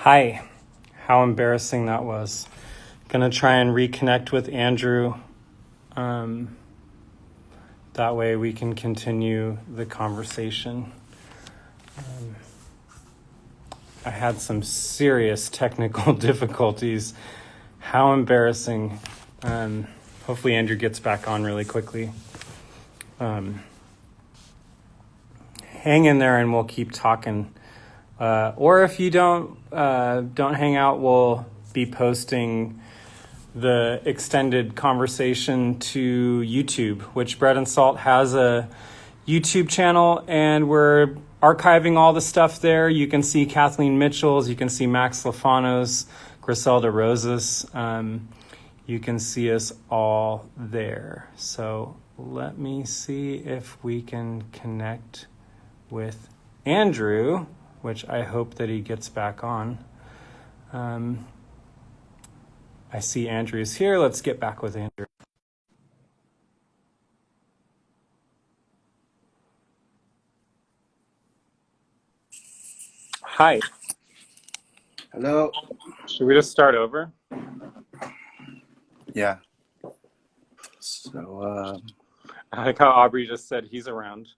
Hi, how embarrassing that was. Gonna try and reconnect with Andrew. Um, that way we can continue the conversation. I had some serious technical difficulties. How embarrassing. Hopefully Andrew gets back on really quickly. Hang in there and we'll keep talking. Or if you don't hang out, we'll be posting the extended conversation to YouTube, which Bread and Salt has a YouTube channel, and we're archiving all the stuff there. You can see Kathleen Mitchell's, you can see Max Lafano's, Griselda Rosas. You can see us all there. So let me see if we can connect with Andrew, which I hope that he gets back on. I see Andrew's here. Let's get back with Andrew. Hi. Hello. Should we just start over? Yeah. So, I like how Aubrey just said he's around.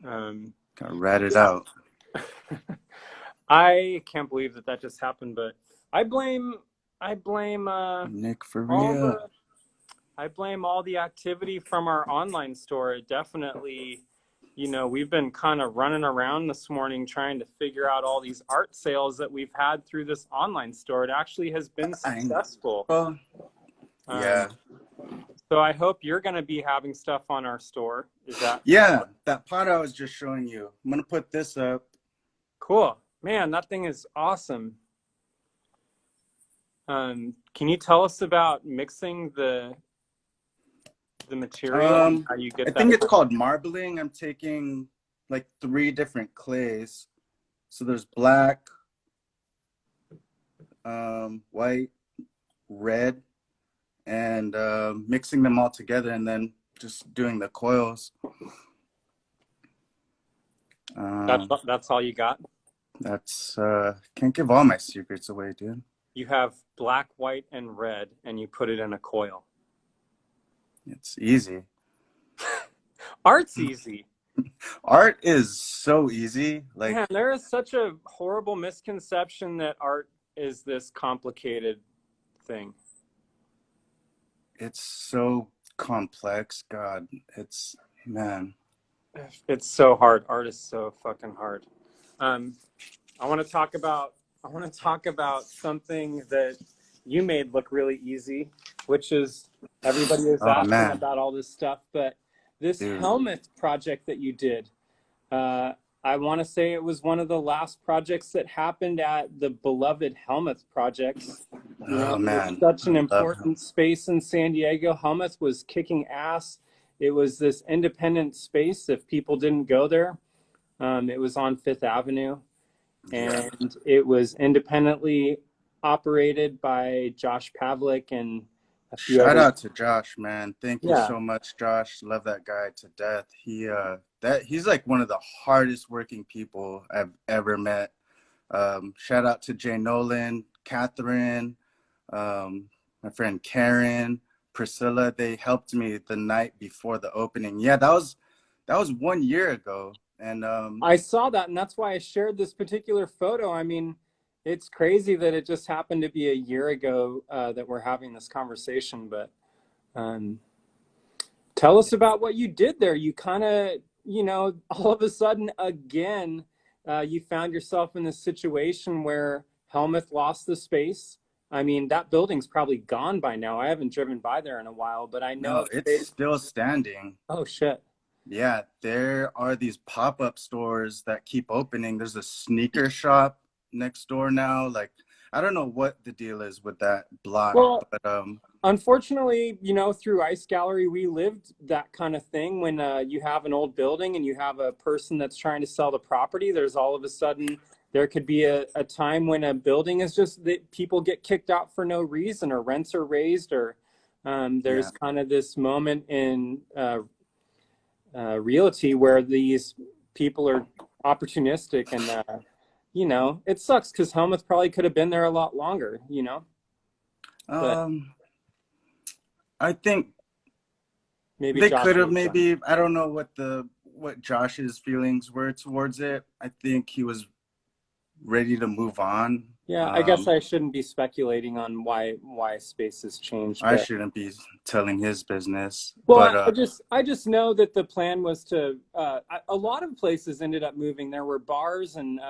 gotta rat it out. I can't believe that just happened, but I blame Nick for real. I blame all the activity from our online store. It definitely, we've been kind of running around this morning trying to figure out all these art sales that we've had through this online store. It actually has been successful. Yeah. So I hope you're going to be having stuff on our store. Is that? Yeah, that pot I was just showing you. I'm gonna put this up. Cool. Man, that thing is awesome. Can you tell us about mixing the material? How you get I think it's called marbling. I'm taking like 3 different clays. So there's black, white, red, and mixing them all together and then just doing the coils. That's all you got? That's can't give all my secrets away, dude. You have black, white, and red, and you put it in a coil. It's easy. Art's easy. Art is so easy. Like, man, there is such a horrible misconception that art is this complicated thing. it's so complex. God, man. It's so hard. Art is so fucking hard. I want to talk about something that you made look really easy, which is everybody is asking about all this stuff, but this helmet project that you did, I want to say it was one of the last projects that happened at the beloved Helmuth Projects. Man, such an important space in San Diego. Helmuth was kicking ass. It was this independent space. If people didn't go there, it was on Fifth Avenue, and it was independently operated by Josh Pavlik and a few Shout out to Josh, man. Thank you so much, Josh. Love that guy to death. He's like one of the hardest working people I've ever met. Shout out to Jay Nolan, Catherine, my friend Karen, Priscilla. They helped me the night before the opening. Yeah, that was 1 year ago. And I saw that, and that's why I shared this particular photo. I mean, it's crazy that it just happened to be a year ago that we're having this conversation, but tell us about what you did there. You kind of, all of a sudden, again, you found yourself in this situation where Helmuth lost the space. I mean, that building's probably gone by now. I haven't driven by there in a while, but I know it's still standing. Oh, shit. Yeah, there are these pop-up stores that keep opening. There's a sneaker shop next door now. Like, I don't know what the deal is with that block, but unfortunately, through Ice Gallery, we lived that kind of thing. When you have an old building and you have a person that's trying to sell the property, there's all of a sudden there could be a time when a building is just that people get kicked out for no reason, or rents are raised, or there's kind of this moment in realty where these people are opportunistic and it sucks because Helmuth probably could have been there a lot longer, but Um, I think maybe they Josh could have moved on. maybe. I don't know what Josh's feelings were towards it. I think he was ready to move on. Yeah, I guess I shouldn't be speculating on why space has changed, I but shouldn't be telling his business, well, but I just know that the plan was to a lot of places ended up moving. There were bars and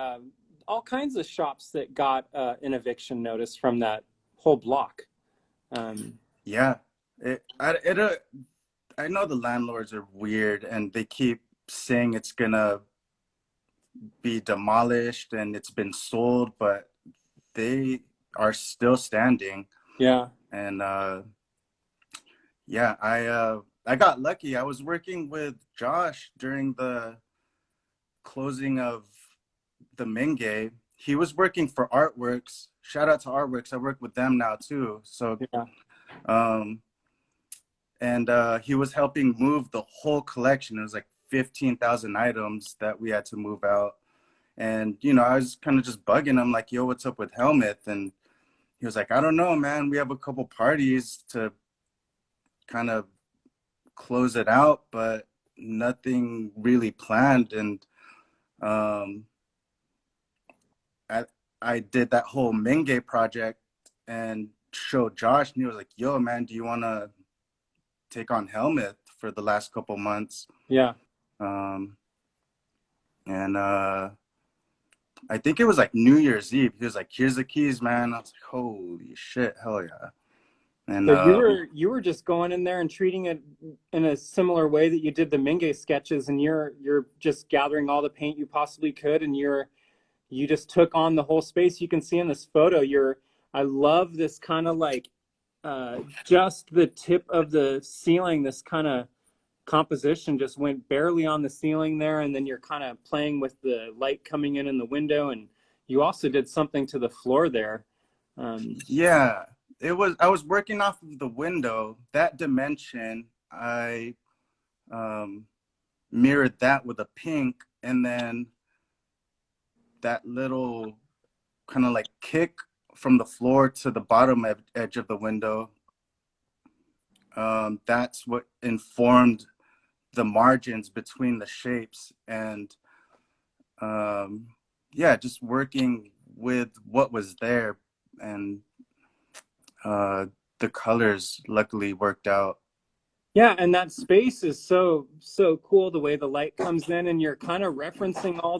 all kinds of shops that got an eviction notice from that whole block. Um, yeah, I know the landlords are weird and they keep saying it's gonna be demolished and it's been sold, but they are still standing. yeah, And yeah, I got lucky. I was working with Josh during the closing of the Menge. He was working for Artworks. Shout out to Artworks. I work with them now too. So yeah, um and he was helping move the whole collection. It was like 15,000 items that we had to move out. And I was kind of just bugging him like, yo, what's up with Helmuth? And he was like, I don't know, man. We have a couple parties to kind of close it out, but nothing really planned. And um, I, I did that whole Menge project and showed Josh, and he was like, yo, man, do you want to take on Helmuth for the last couple months? yeah. Um, and I think it was like New Year's Eve. He was like, here's the keys, man. I was like, holy shit, hell yeah. And So you were just going in there and treating it in a similar way that you did the Menge sketches, and you're just gathering all the paint you possibly could, and you just took on the whole space. You can see in this photo, I love this kind of like just the tip of the ceiling, this kind of composition just went barely on the ceiling there, and then you're kind of playing with the light coming in the window, and you also did something to the floor there. yeah, I was working off of the window. That dimension, I um, mirrored that with a pink, and then that little kind of like kick from the floor to the bottom edge of the window. That's what informed the margins between the shapes. And um, yeah, just working with what was there. And uh, the colors luckily worked out. Yeah, and that space is so cool, the way the light comes in, and you're kind of referencing all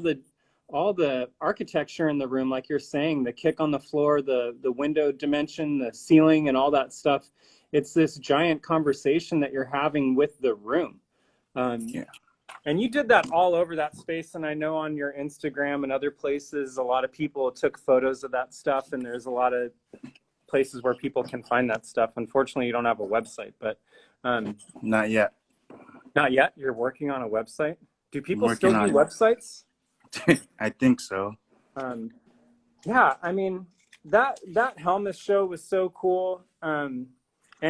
the architecture in the room, like you're saying, the kick on the floor, the window dimension, the ceiling, and all that stuff. It's this giant conversation that you're having with the room. Um, Yeah. and you did that all over that space, and I know on your Instagram and other places, a lot of people took photos of that stuff, and there's a lot of places where people can find that stuff. Unfortunately, you don't have a website, but Not yet. not yet. You're working on a website. Do I'm people still working do on websites? it. I think so. Um, yeah, I mean that Helmuth show was so cool, and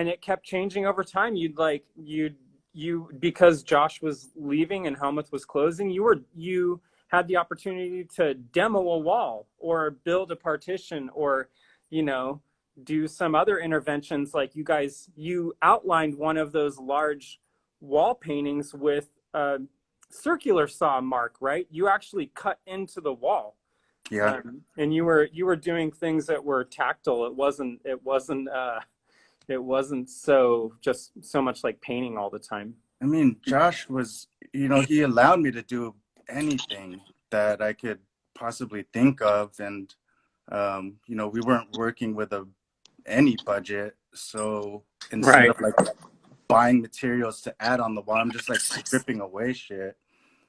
it kept changing over time. You because Josh was leaving and Helmuth was closing. You had the opportunity to demo a wall or build a partition or you know do some other interventions. Like you outlined one of those large wall paintings with a circular saw mark, right? You actually cut into the wall, Yeah. and you were doing things that were tactile. It wasn't so just so much like painting all the time. I mean, Josh was, he allowed me to do anything that I could possibly think of. And, we weren't working with any budget. So instead Right. of like buying materials to add on the wall, I'm just like stripping away shit.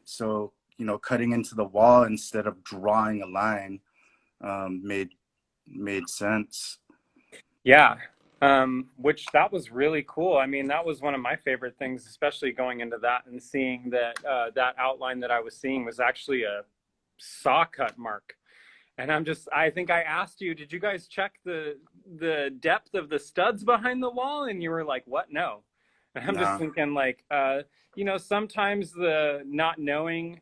So, cutting into the wall instead of drawing a line made sense. Yeah. Which that was really cool. I mean, that was one of my favorite things, especially going into that and seeing that that outline that I was seeing was actually a saw cut mark. And I think I asked you, did you guys check the depth of the studs behind the wall? And you were like, what? No. And I'm just No. thinking like, sometimes the not knowing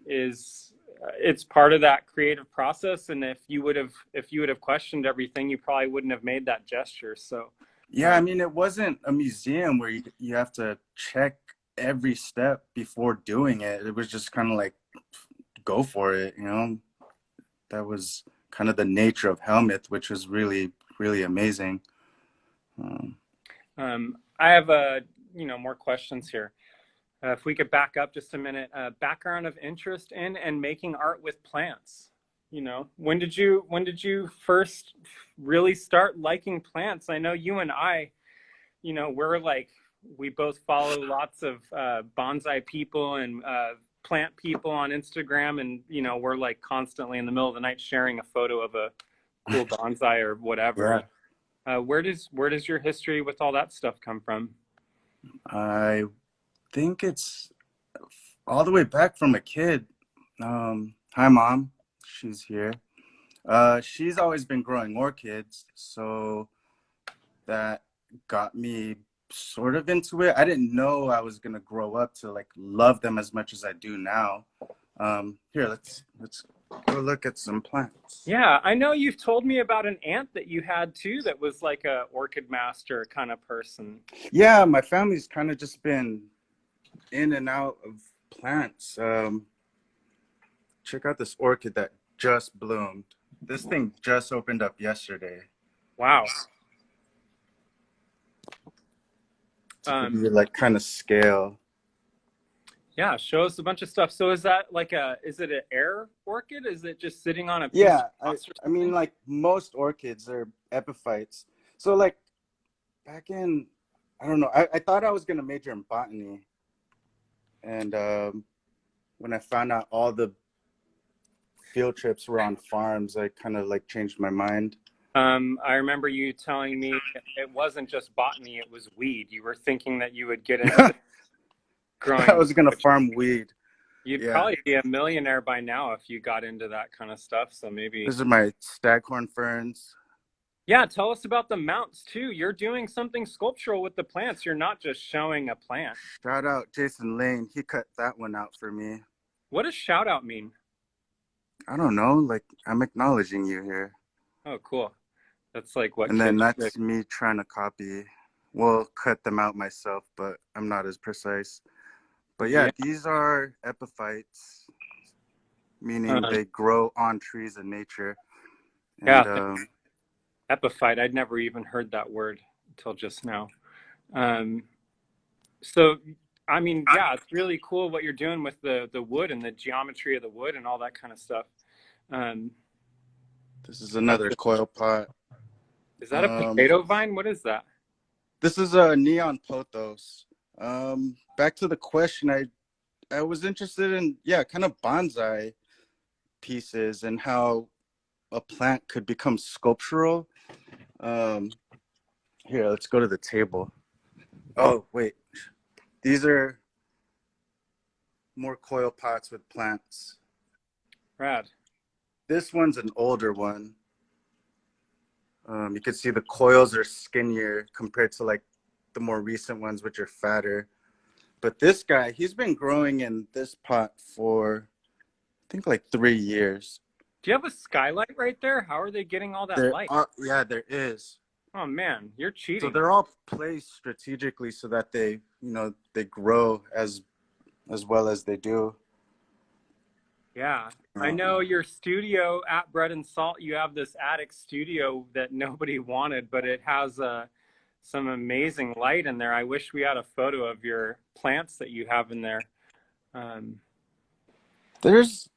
is it's part of that creative process. And if you would have questioned everything, you probably wouldn't have made that gesture. So Yeah, I mean, it wasn't a museum where you have to check every step before doing it. It was just kind of like go for it, you know. That was kind of the nature of Helmuth, which was really, really amazing. I have more questions here. If we could back up just a minute, background of interest in and making art with plants. When did you first really start liking plants? I know you and I, we both follow lots of bonsai people and plant people on Instagram, and we're like constantly in the middle of the night sharing a photo of a cool bonsai or whatever. Yeah. Where does your history with all that stuff come from? I think it's all the way back from a kid. Hi, Mom. She's here. She's always been growing orchids, so that got me sort of into it. I didn't know I was gonna grow up to like love them as much as I do now. Here, let's go look at some plants. Yeah, I know you've told me about an aunt that you had too that was like a orchid master kind of person. Yeah, my family's kind of just been in and out of plants. Check out this orchid that just bloomed. This thing just opened up yesterday. Wow. To give you like kind of scale. Yeah, show us a bunch of stuff. So is that like is it an air orchid? Is it just sitting on a piece Yeah, of I mean, like most orchids are epiphytes. So like back in, I don't know, I thought I was gonna major in botany. And when I found out all the field trips were on farms, I kind of like changed my mind. I remember you telling me it wasn't just botany, it was weed. You were thinking that you would get into growing. I was gonna farm weed. You'd probably be a millionaire by now if you got into that kind of stuff. So maybe. These are my staghorn ferns. Yeah, tell us about the mounts too. You're doing something sculptural with the plants. You're not just showing a plant. Shout out Jason Lane. He cut that one out for me. What does shout out mean? I don't know. Like, I'm acknowledging you here. Oh, cool. That's like what. And then that's me trying to copy. Well, cut them out myself, but I'm not as precise. But yeah, these are epiphytes, meaning they grow on trees in nature. And, yeah. Epiphyte. I'd never even heard that word until just now. So, I mean, yeah, it's really cool what you're doing with the wood and the geometry of the wood and all that kind of stuff. This is another coil pot. Is that a potato vine? What is that? This is a neon pothos. Back to the question, I was interested in, kind of bonsai pieces and how a plant could become sculptural. Here, let's go to the table. Oh, wait. These are more coil pots with plants. Rad. This one's an older one. You can see the coils are skinnier compared to like the more recent ones, which are fatter. But this guy, he's been growing in this pot for, I think, like 3 years. Do you have a skylight right there? How are they getting all that light? Yeah, there is. Oh man, you're cheating. So they're all placed strategically so that they grow as well as they do. Yeah, I know your studio at Bread and Salt. You have this attic studio that nobody wanted, but it has some amazing light in there. I wish we had a photo of your plants that you have in there. There's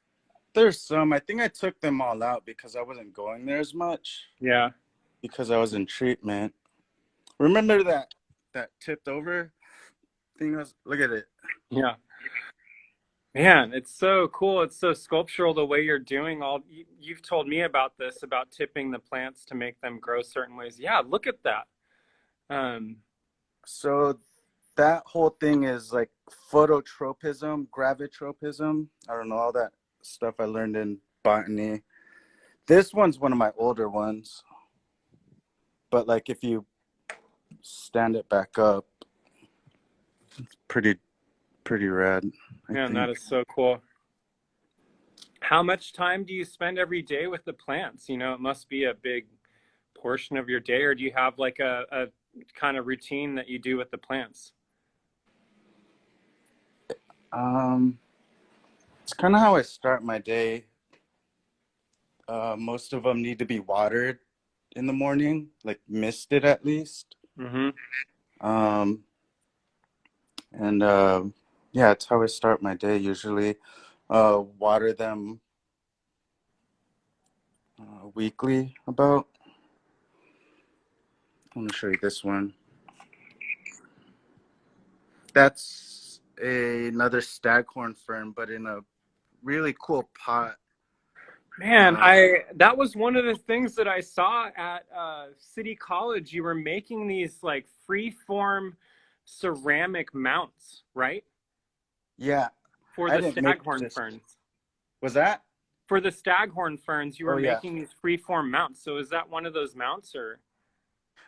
some. I think I took them all out because I wasn't going there as much. Yeah. Because I was in treatment. Remember that tipped over thing? Look at it. Yeah. Man, it's so cool. It's so sculptural the way you're doing you've told me about this, about tipping the plants to make them grow certain ways. Yeah, look at that. So that whole thing is like phototropism, gravitropism. I don't know, all that stuff I learned in botany. This one's one of my older ones. But like if you stand it back up, it's pretty rad. Man, that is so cool. How much time do you spend every day with the plants? It must be a big portion of your day, or do you have like a kind of routine that you do with the plants? Um, it's kind of how I start my day. Most of them need to be watered in the morning, like misted at least. Mm-hmm. Um, and yeah, it's how I start my day usually. Water them weekly about. I'm gonna show you this one. That's another staghorn fern, but in a really cool pot. Man, Uh, I that was one of the things that I saw at City College. You were making these like free form ceramic mounts, right? yeah, For I the didn't make staghorn this. ferns. Was that? For the staghorn ferns, you were Oh yeah. making these free form mounts. So is that one of those mounts or?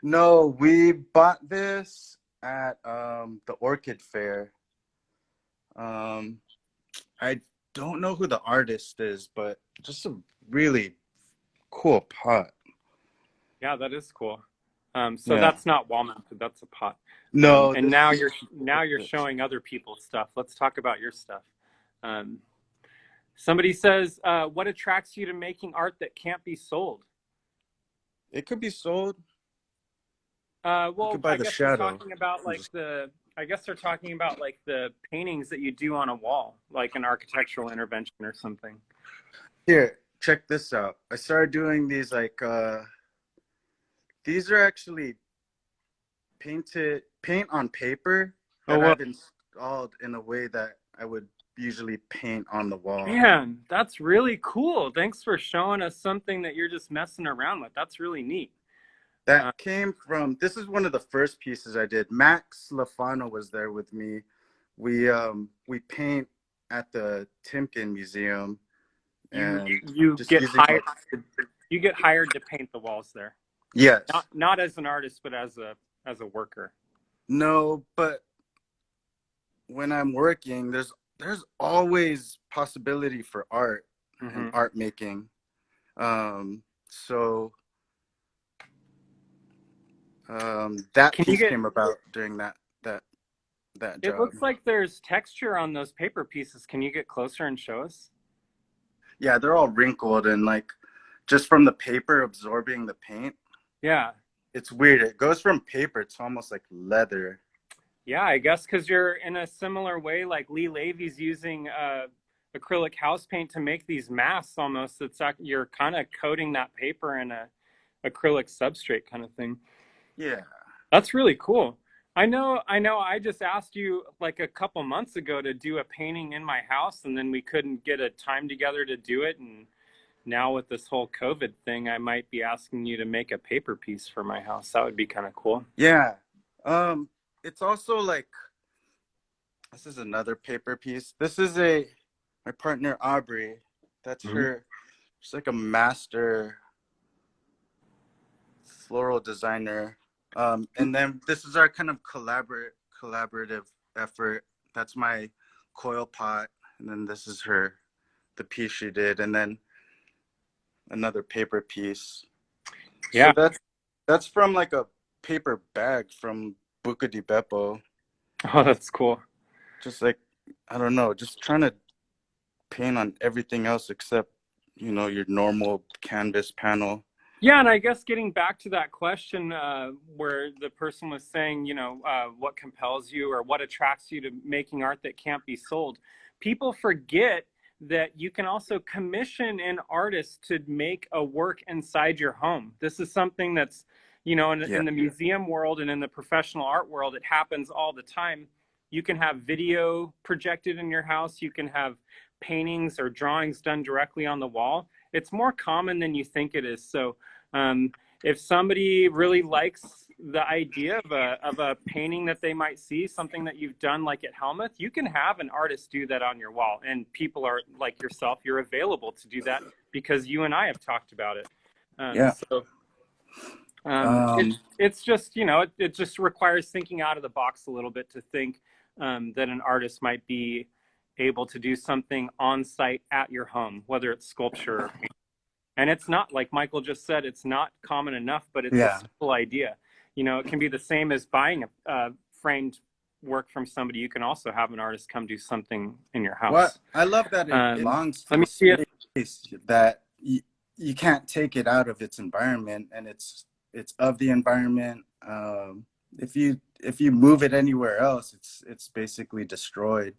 No, we bought this at the Orchid Fair. Um, I don't know who the artist is, but just a really cool pot. Yeah, that is cool. So Yeah. that's not wall mounted. That's a pot. No, And this now is you're showing other people's stuff. Let's talk about your stuff. Um, Somebody says, "What attracts you to making art that can't be sold?" it could be sold. You Well, could buy I the guess they're shadow. talking about I'm like just the. I guess they're talking about like the paintings that you do on a wall, like an architectural intervention or something. here, check this out. I started doing these these are actually paint on paper Oh that well, I've installed in a way that I would usually paint on the wall. man, that's really cool. Thanks for showing us something that you're just messing around with. That's really neat. That came from, this is one of the first pieces I did. Max Lafano was there with me. We paint at the Timken Museum You and you just get using hired. like, You get hired to paint the walls there, yes. not as an artist, but as a worker. No, but when I'm working, there's always possibility for art and Hmm. art making. So that Can you piece get? came about during that that It job. looks like there's texture on those paper pieces. Can you get closer and show us? Yeah, they're all wrinkled and like just from the paper absorbing the paint. Yeah. It's weird. It goes from paper to almost like leather. Yeah, I guess because you're in a similar way, like Lee Lavy's using acrylic house paint to make these masks almost. You're kind of coating that paper in a acrylic substrate kind of thing. Yeah. That's really cool. I know. I just asked you like a couple months ago to do a painting in my house, and then we couldn't get a time together to do it. And now with this whole COVID thing, I might be asking you to make a paper piece for my house. That would be kind of cool. Yeah. It's also like this is another paper piece. This is a my partner Aubrey. That's Mm-hmm. her. She's like a master floral designer. And then this is our kind of collaborative effort. That's my coil pot, and then this is her, the piece she did, and then another paper piece. So Yeah. that's from like a paper bag from Buca di Beppo. Oh, that's cool. Just like I don't know, just trying to paint on everything else except your normal canvas panel. Yeah, and I guess getting back to that question where the person was saying, what compels you or what attracts you to making art that can't be sold, people forget that you can also commission an artist to make a work inside your home. This is something that's, Yeah. in the museum world and in the professional art world, it happens all the time. You can have video projected in your house, you can have paintings or drawings done directly on the wall. It's more common than you think it is. So, if somebody really likes the idea of a painting that they might see, something that you've done like at Helmuth, you can have an artist do that on your wall. And people are like yourself, you're available to do that because you and I have talked about it. Yeah. So Um, it's just, it just requires thinking out of the box a little bit to think that an artist might be able to do something on site at your home, whether it's sculpture or paint. And it's not, like Michael just said, it's not common enough, but it's a Yeah. simple idea. You know, it can be the same as buying a framed work from somebody. You can also have an artist come do something in your Well, house. I love that it belongs to Let the me see if space, that you can't take it out of its environment, and it's of the environment. If you move it anywhere else, it's basically destroyed.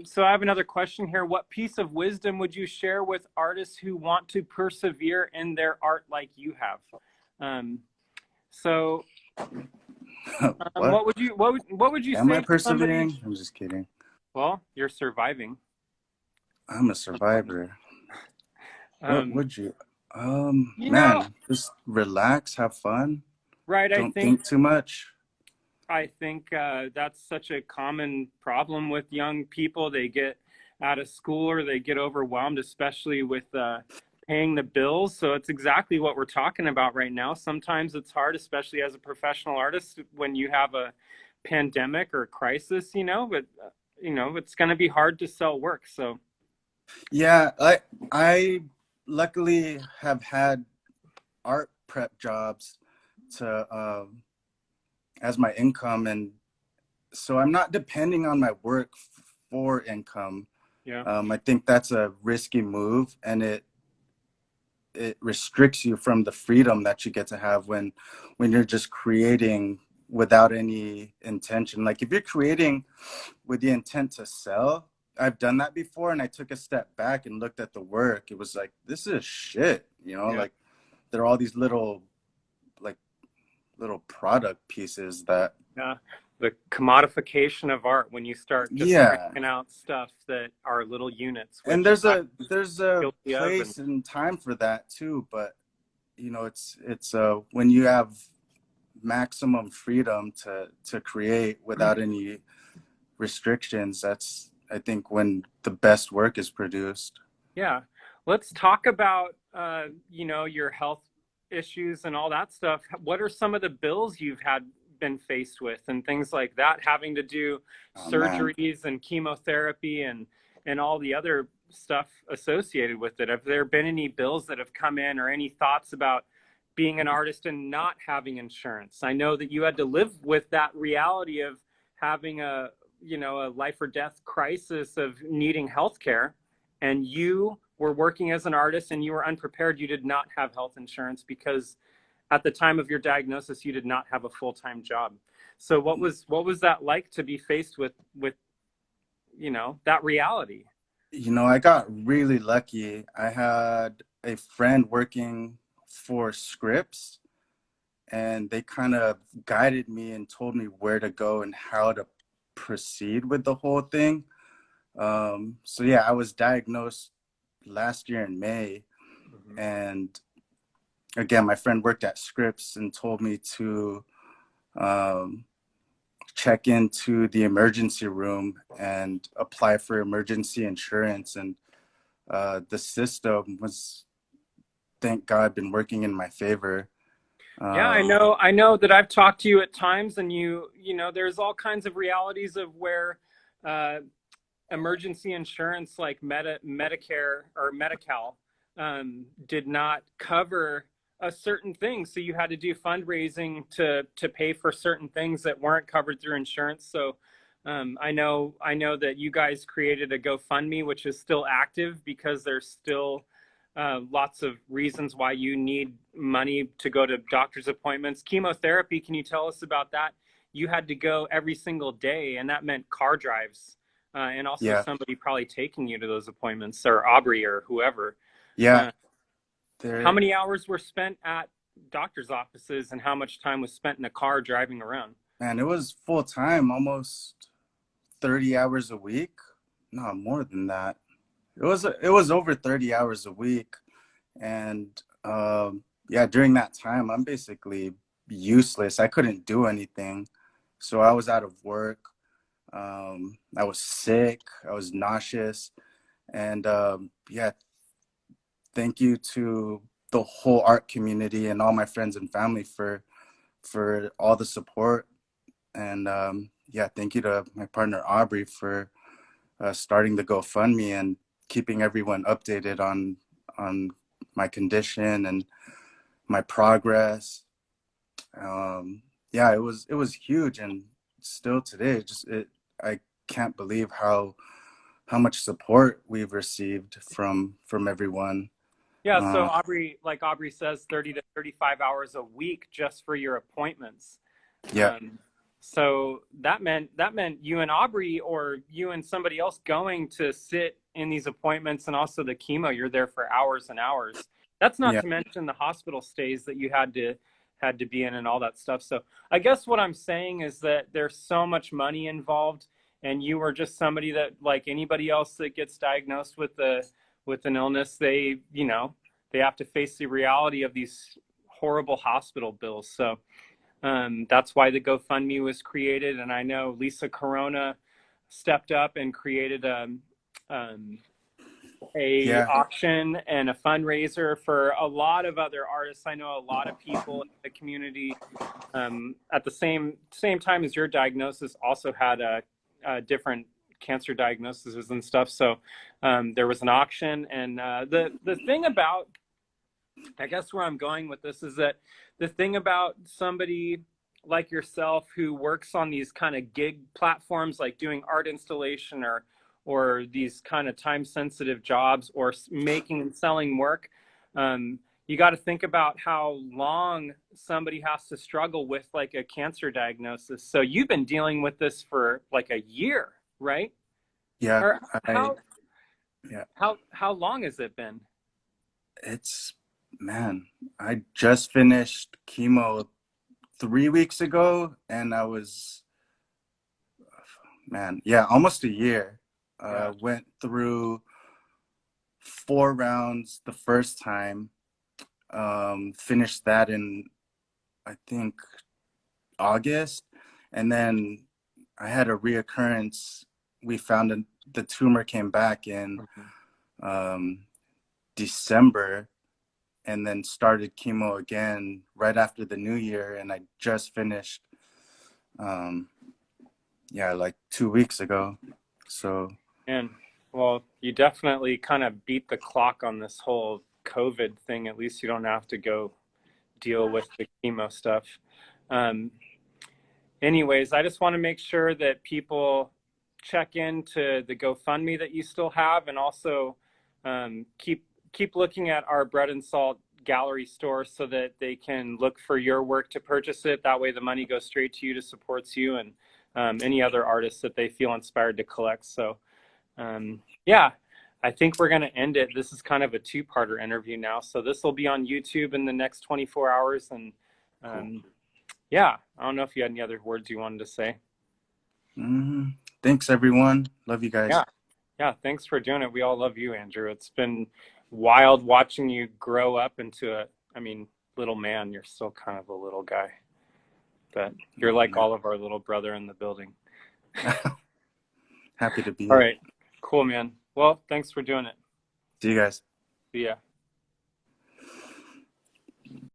So I have another question here. What piece of wisdom would you share with artists who want to persevere in their art like you have? So What? what would you Am I say to somebody? persevering? I'm just kidding. Well, you're surviving. I'm a survivor. What Um, would you? you know, Man, just relax, have fun, right? don't think too much. I think that's such a common problem with young people. They get out of school or they get overwhelmed, especially with paying the bills. So it's exactly what we're talking about right now. Sometimes it's hard, especially as a professional artist, when you have a pandemic or a crisis, you know, but, you know, it's going to be hard to sell work. So, Yeah, I luckily have had art prep jobs to as my income, and so I'm not depending on my work for income. yeah. I think that's a risky move, and it restricts you from the freedom that you get to have when you're just creating without any intention. Like if you're creating with the intent to sell, I've done that before, and I took a step back and looked at the work. It was like, this is shit, you know. Yeah. Like there are all these little product pieces that, Yeah, the commodification of art, when you start just yeah. cranking out stuff that are little units, And which I'm there's a guilty of. And place and time for that too, but you know, it's when you have maximum freedom to create without any restrictions, that's, I think, when the best work is produced. yeah, let's talk about you know, your health issues and all that stuff. What are some of the bills you've had been faced with and things like that, having to do Oh man. surgeries and chemotherapy and all the other stuff associated with it? Have there been any bills that have come in, or any thoughts about being an artist and not having insurance? I know that you had to live with that reality of having a, you know, a life or death crisis of needing health care, and you were working as an artist and you were unprepared. You did not have health insurance because at the time of your diagnosis you did not have a full-time job. So what was that like to be faced with you know, that reality? You know, I got really lucky. I had a friend working for Scripps, and they kind of guided me and told me where to go and how to proceed with the whole thing. So yeah, I was diagnosed last year in May, and again, my friend worked at Scripps and told me to check into the emergency room and apply for emergency insurance. And the system was, thank God, been working in my favor. Yeah, I know that I've talked to you at times, and you know, there's all kinds of realities of where emergency insurance like Medicare or Medi-Cal did not cover a certain thing, so you had to do fundraising to pay for certain things that weren't covered through insurance. So I know that you guys created a GoFundMe, which is still active, because there's still lots of reasons why you need money to go to doctor's appointments. Chemotherapy, can you tell us about that? You had to go every single day, and that meant car drives, and also Yeah, somebody probably taking you to those appointments, or Aubrey or whoever. yeah. Uh, how There, many hours were spent at doctor's offices, and how much time was spent in a car driving around? man, it was full time, almost 30 hours a week. No, more than that. It was over 30 hours a week, and yeah, during that time, I'm basically useless. I couldn't do anything, so I was out of work. I was sick. I was nauseous, and yeah, thank you to the whole art community and all my friends and family for all the support. And yeah, thank you to my partner Aubrey for starting the GoFundMe and keeping everyone updated on my condition and my progress. Yeah, it was huge, and still today, I can't believe how much support we've received from everyone. Yeah, so Uh, Aubrey, like Aubrey says, 30 to 35 hours a week just for your appointments. yeah, Um, so that meant you and Aubrey or you and somebody else going to sit in these appointments, and also the chemo. You're there for hours and hours. That's not yeah, to mention the hospital stays that you had to be in and all that stuff. So I guess what I'm saying is that there's so much money involved, and you were just somebody that, like anybody else that gets diagnosed with an illness, they have to face the reality of these horrible hospital bills. So that's why the GoFundMe was created. And I know Lisa Corona stepped up and created um, a yeah, auction and a fundraiser for a lot of other artists. I know a lot of people in the community at the same time as your diagnosis also had a different cancer diagnoses and stuff. So there was an auction, and the thing about, I guess where I'm going with this is that the thing about somebody like yourself who works on these kind of gig platforms, like doing art installation or these kind of time sensitive jobs, or making and selling work, you got to think about how long somebody has to struggle with like a cancer diagnosis. So you've been dealing with this for like a year, right? yeah. Or I yeah. how long has it been? It's man. I just finished chemo 3 weeks ago, and I was man, yeah, almost a year. Yeah. Went through 4 rounds the first time. Finished that in, I think, August, and then I had a reoccurrence. We found the tumor came back in Mhm. um, December, and then started chemo again right after the new year, and I just finished, um, yeah, like 2 weeks ago. So And well, you definitely kind of beat the clock on this whole COVID thing. At least you don't have to go deal with the chemo stuff. Um, anyways, I just want to make sure that people check into the GoFundMe that you still have, and also keep looking at our Bread and Salt gallery store so that they can look for your work to purchase it. That way, the money goes straight to you to support you and any other artists that they feel inspired to collect. So yeah, I think we're going to end it. This is kind of a two-parter interview now. So this will be on YouTube in the next 24 hours. And cool. yeah, I don't know if you had any other words you wanted to say. Thanks, everyone. Love you guys. Yeah. Yeah. Thanks for doing it. We all love you, Andrew. It's been wild watching you grow up into I mean, little man. You're still kind of a little guy, but you're Oh, like man. all of our little brother in the building. Happy to be All here. right. Cool, man. Well, thanks for doing it. See you guys. See ya.